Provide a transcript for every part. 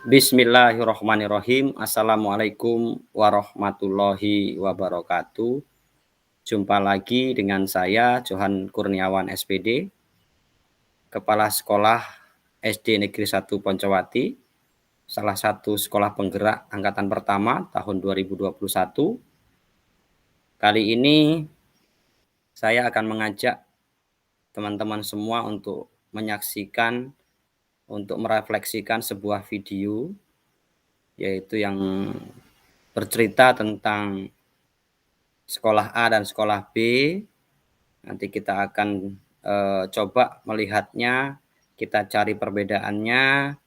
Bismillahirrahmanirrahim. Assalamualaikum warahmatullahi wabarakatuh. Jumpa lagi dengan saya, Johan Kurniawan SPD, Kepala Sekolah SD Negeri 1 Poncowati, salah satu sekolah penggerak angkatan pertama tahun 2021. Kali ini saya akan mengajak teman-teman semua untuk menyaksikan, untuk merefleksikan sebuah video, yaitu yang bercerita tentang sekolah A dan sekolah B. Nanti kita akan coba melihatnya, kita cari perbedaannya,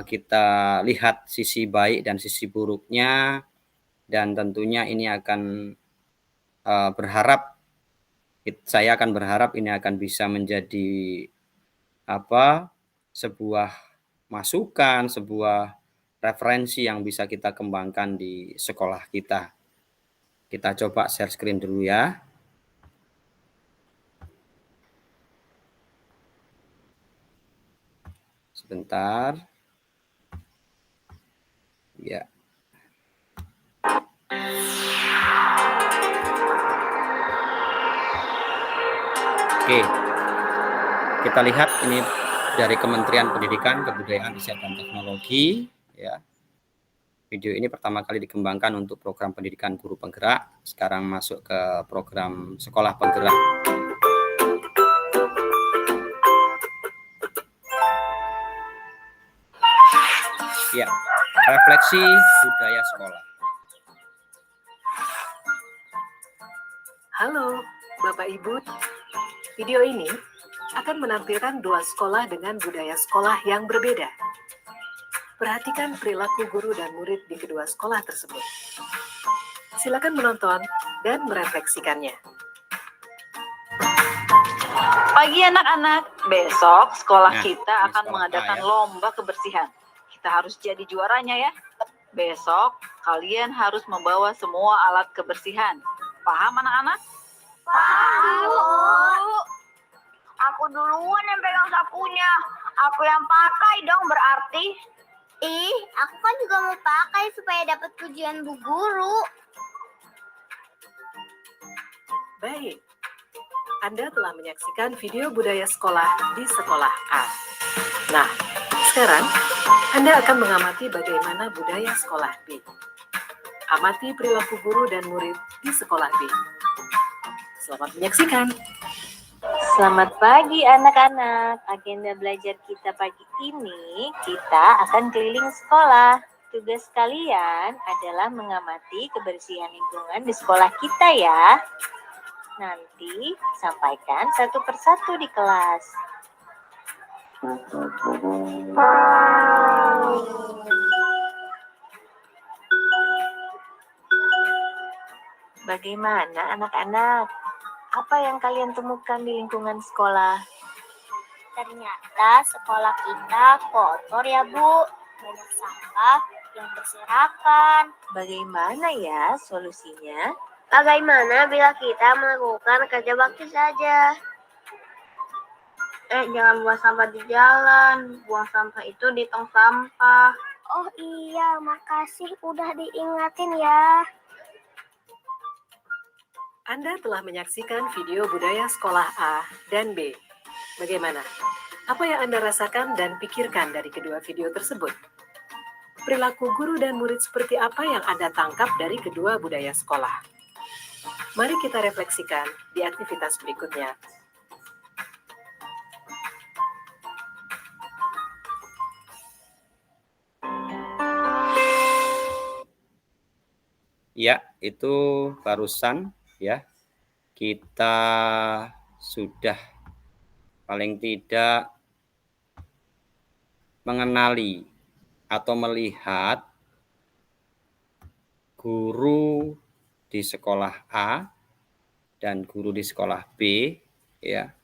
kita lihat sisi baik dan sisi buruknya, dan tentunya ini akan saya akan berharap ini akan bisa menjadi sebuah masukan, sebuah referensi yang bisa kita kembangkan di sekolah kita. Kita coba share screen dulu ya. Sebentar. Ya. Oke. Kita lihat ini dari Kementerian Pendidikan, Kebudayaan, Riset dan Teknologi ya. Video ini pertama kali dikembangkan untuk program pendidikan guru penggerak, sekarang masuk ke program sekolah penggerak. Ya, refleksi budaya sekolah. Halo, Bapak Ibu. Video ini akan menampilkan dua sekolah dengan budaya sekolah yang berbeda. Perhatikan perilaku guru dan murid di kedua sekolah tersebut. Silakan menonton dan merefleksikannya. Pagi anak-anak, besok sekolah kita akan mengadakan lomba kebersihan. Kita harus jadi juaranya ya. Besok kalian harus membawa semua alat kebersihan. Paham anak-anak? Paham, Bu. Aku duluan yang pegang sapunya. Aku yang pakai dong berarti. Aku kan juga mau pakai supaya dapat pujian Bu Guru. Baik, Anda telah menyaksikan video budaya sekolah di sekolah A. Nah, sekarang Anda akan mengamati bagaimana budaya sekolah B. Amati perilaku guru dan murid di sekolah B. Selamat menyaksikan. Selamat pagi anak-anak. Agenda belajar kita pagi ini, kita akan keliling sekolah. Tugas kalian adalah mengamati kebersihan lingkungan di sekolah kita ya. Nanti sampaikan satu persatu di kelas. Bagaimana anak-anak? Apa yang kalian temukan di lingkungan sekolah? Ternyata sekolah kita kotor ya, Bu. Banyak sampah yang berserakan. Bagaimana ya solusinya? Bagaimana bila kita melakukan kerja bakti saja? Jangan buang sampah di jalan. Buang sampah itu di tong sampah. Oh iya, makasih udah diingatin ya. Anda telah menyaksikan video budaya sekolah A dan B. Bagaimana? Apa yang Anda rasakan dan pikirkan dari kedua video tersebut? Perilaku guru dan murid seperti apa yang Anda tangkap dari kedua budaya sekolah? Mari kita refleksikan di aktivitas berikutnya. Ya, itu barusan ya. Kita sudah paling tidak mengenali atau melihat guru di sekolah A dan guru di sekolah B ya,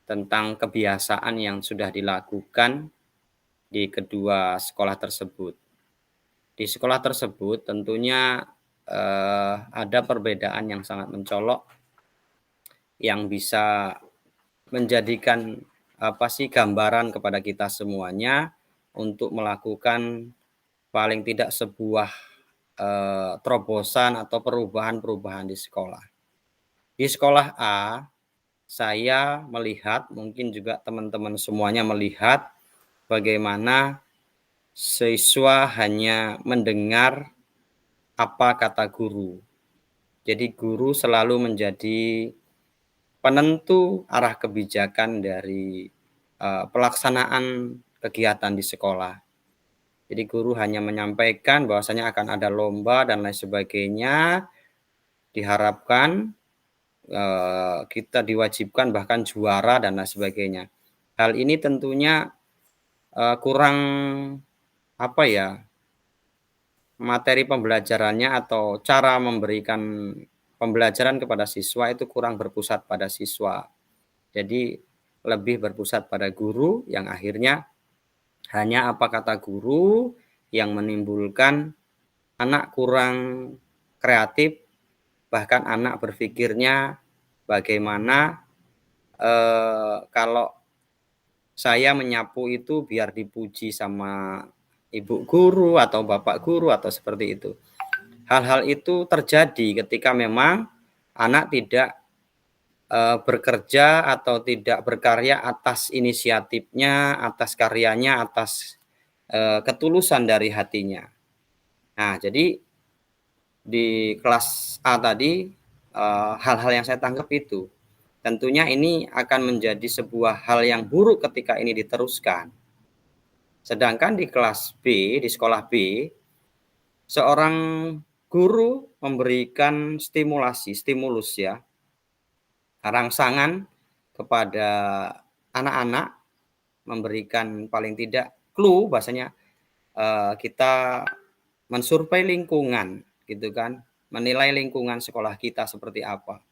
tentang kebiasaan yang sudah dilakukan di kedua sekolah tersebut. Di sekolah tersebut tentunya ada perbedaan yang sangat mencolok yang bisa menjadikan gambaran kepada kita semuanya untuk melakukan paling tidak sebuah terobosan atau perubahan-perubahan di sekolah. Di sekolah A, saya melihat, mungkin juga teman-teman semuanya melihat bagaimana siswa hanya mendengar apa kata guru. Jadi guru selalu menjadi penentu arah kebijakan dari pelaksanaan kegiatan di sekolah. Jadi guru hanya menyampaikan bahwasanya akan ada lomba dan lain sebagainya. Diharapkan kita diwajibkan bahkan juara dan lain sebagainya. Hal ini tentunya kurang materi pembelajarannya atau cara memberikan pembelajaran kepada siswa itu kurang berpusat pada siswa. Jadi lebih berpusat pada guru yang akhirnya hanya apa kata guru yang menimbulkan anak kurang kreatif, bahkan anak berpikirnya bagaimana kalau saya menyapu itu biar dipuji sama ibu guru atau bapak guru atau seperti itu. Hal-hal itu terjadi ketika memang anak tidak bekerja atau tidak berkarya atas inisiatifnya, atas karyanya, atas ketulusan dari hatinya. Nah, jadi di kelas A tadi hal-hal yang saya tangkap itu. Tentunya ini akan menjadi sebuah hal yang buruk ketika ini diteruskan. Sedangkan di kelas B, di sekolah B, seorang guru memberikan stimulus ya, rangsangan kepada anak-anak, memberikan paling tidak clue, bahasanya kita mensurvei lingkungan gitu kan, menilai lingkungan sekolah kita seperti apa.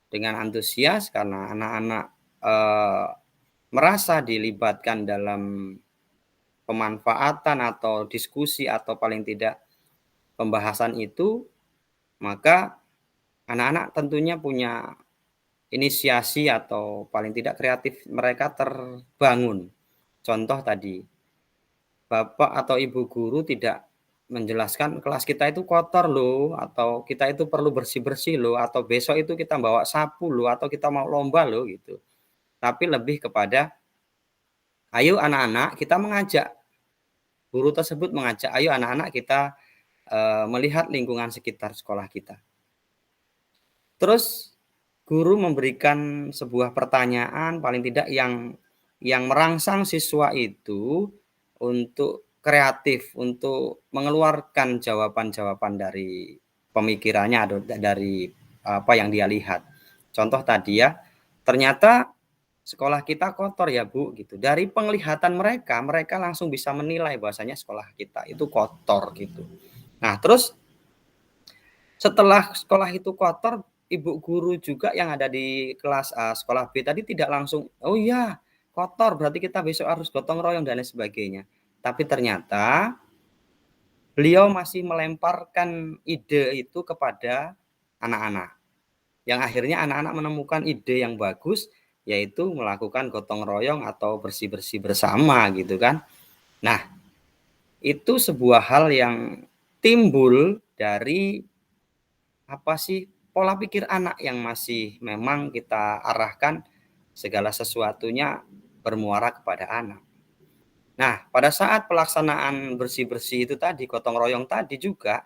Dengan antusias karena anak-anak merasa dilibatkan dalam pemanfaatan atau diskusi atau paling tidak pembahasan itu, maka anak-anak tentunya punya inisiasi atau paling tidak kreatif mereka terbangun. Contoh tadi, bapak atau ibu guru tidak menjelaskan kelas kita itu kotor loh, atau kita itu perlu bersih-bersih loh, atau besok itu kita bawa sapu loh, atau kita mau lomba loh gitu. Tapi lebih kepada, ayo anak-anak kita mengajak, guru tersebut mengajak, ayo anak-anak kita melihat lingkungan sekitar sekolah kita. Terus guru memberikan sebuah pertanyaan paling tidak yang merangsang siswa itu untuk kreatif, untuk mengeluarkan jawaban-jawaban dari pemikirannya atau dari apa yang dia lihat. Contoh tadi ya, ternyata sekolah kita kotor ya Bu gitu. Dari penglihatan mereka langsung bisa menilai bahwasanya sekolah kita itu kotor gitu. Nah, terus setelah sekolah itu kotor, ibu guru juga yang ada di kelas A, sekolah B tadi tidak langsung, oh iya kotor berarti kita besok harus gotong royong dan lain sebagainya. Tapi ternyata beliau masih melemparkan ide itu kepada anak-anak. Yang akhirnya anak-anak menemukan ide yang bagus, yaitu melakukan gotong royong atau bersih-bersih bersama gitu kan. Nah, itu sebuah hal yang timbul dari pola pikir anak yang masih memang kita arahkan segala sesuatunya bermuara kepada anak. Nah, pada saat pelaksanaan bersih-bersih itu tadi, gotong royong tadi juga,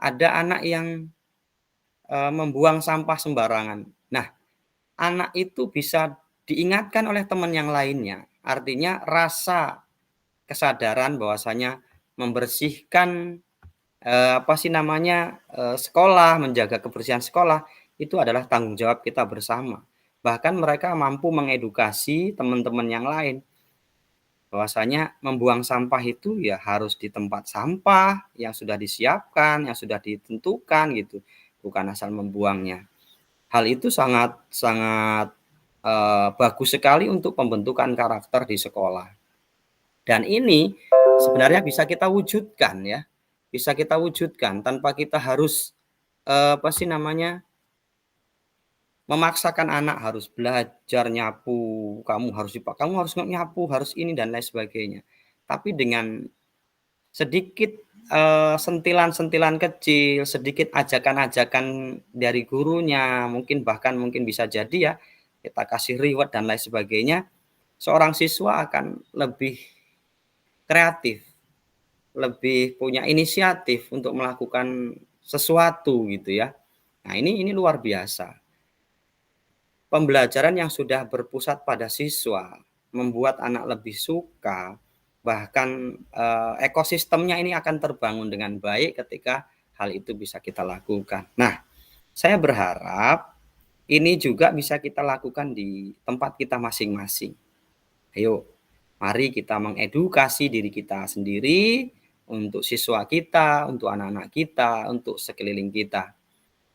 ada anak yang membuang sampah sembarangan. Nah, anak itu bisa diingatkan oleh teman yang lainnya. Artinya rasa kesadaran bahwasanya membersihkan sekolah, menjaga kebersihan sekolah itu adalah tanggung jawab kita bersama. Bahkan mereka mampu mengedukasi teman-teman yang lain bahwasanya membuang sampah itu ya harus di tempat sampah yang sudah disiapkan, yang sudah ditentukan gitu, bukan asal membuangnya. Hal itu sangat bagus sekali untuk pembentukan karakter di sekolah. Dan ini sebenarnya bisa kita wujudkan ya. Bisa kita wujudkan tanpa kita harus memaksakan anak harus belajar nyapu, kamu harus nyapu, harus ini dan lain sebagainya. tapi dengan sedikit sentilan-sentilan kecil, sedikit ajakan-ajakan dari gurunya, mungkin bisa jadi ya kita kasih reward dan lain sebagainya, seorang siswa akan lebih kreatif, lebih punya inisiatif untuk melakukan sesuatu gitu ya. Nah, ini luar biasa. Pembelajaran yang sudah berpusat pada siswa membuat anak lebih suka, bahkan ekosistemnya ini akan terbangun dengan baik ketika hal itu bisa kita lakukan. Nah, saya berharap ini juga bisa kita lakukan di tempat kita masing-masing. Ayo, mari kita mengedukasi diri kita sendiri, untuk siswa kita, untuk anak-anak kita, untuk sekeliling kita.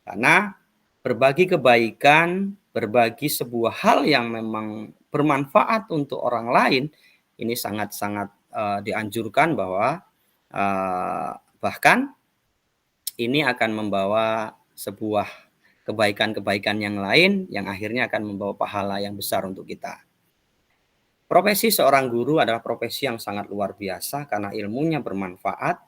Karena berbagi kebaikan, berbagi sebuah hal yang memang bermanfaat untuk orang lain, ini sangat-sangat dianjurkan bahwa bahkan ini akan membawa sebuah kebaikan-kebaikan yang lain yang akhirnya akan membawa pahala yang besar untuk kita. Profesi seorang guru adalah profesi yang sangat luar biasa karena ilmunya bermanfaat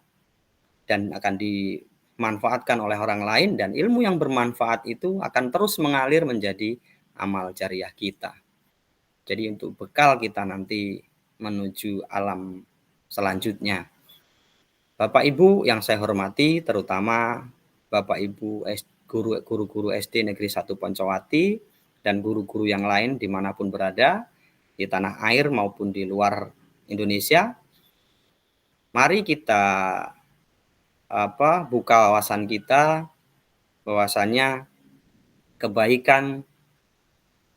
dan akan dimanfaatkan oleh orang lain, dan ilmu yang bermanfaat itu akan terus mengalir menjadi amal jariah kita. Jadi untuk bekal kita nanti menuju alam selanjutnya. Bapak Ibu yang saya hormati, terutama Bapak Ibu guru-guru SD Negeri 1 Poncowati dan guru-guru yang lain dimanapun berada, di tanah air maupun di luar Indonesia, mari kita buka wawasan kita bahwasannya kebaikan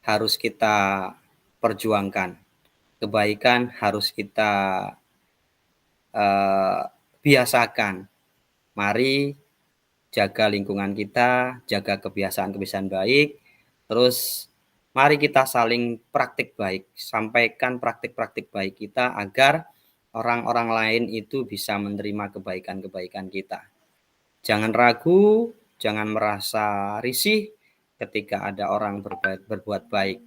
harus kita perjuangkan, kebaikan harus kita biasakan. Mari jaga lingkungan kita, jaga kebiasaan-kebiasaan baik, terus mari kita saling praktik baik, sampaikan praktik-praktik baik kita agar orang-orang lain itu bisa menerima kebaikan-kebaikan kita. Jangan ragu, jangan merasa risih ketika ada orang berbuat baik.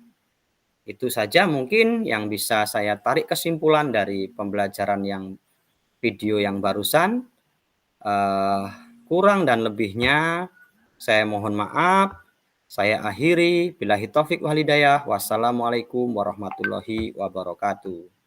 Itu saja mungkin yang bisa saya tarik kesimpulan dari pembelajaran yang video yang barusan. Kurang dan lebihnya saya mohon maaf. Saya akhiri, billahi taufik wal hidayah. Wassalamualaikum warahmatullahi wabarakatuh.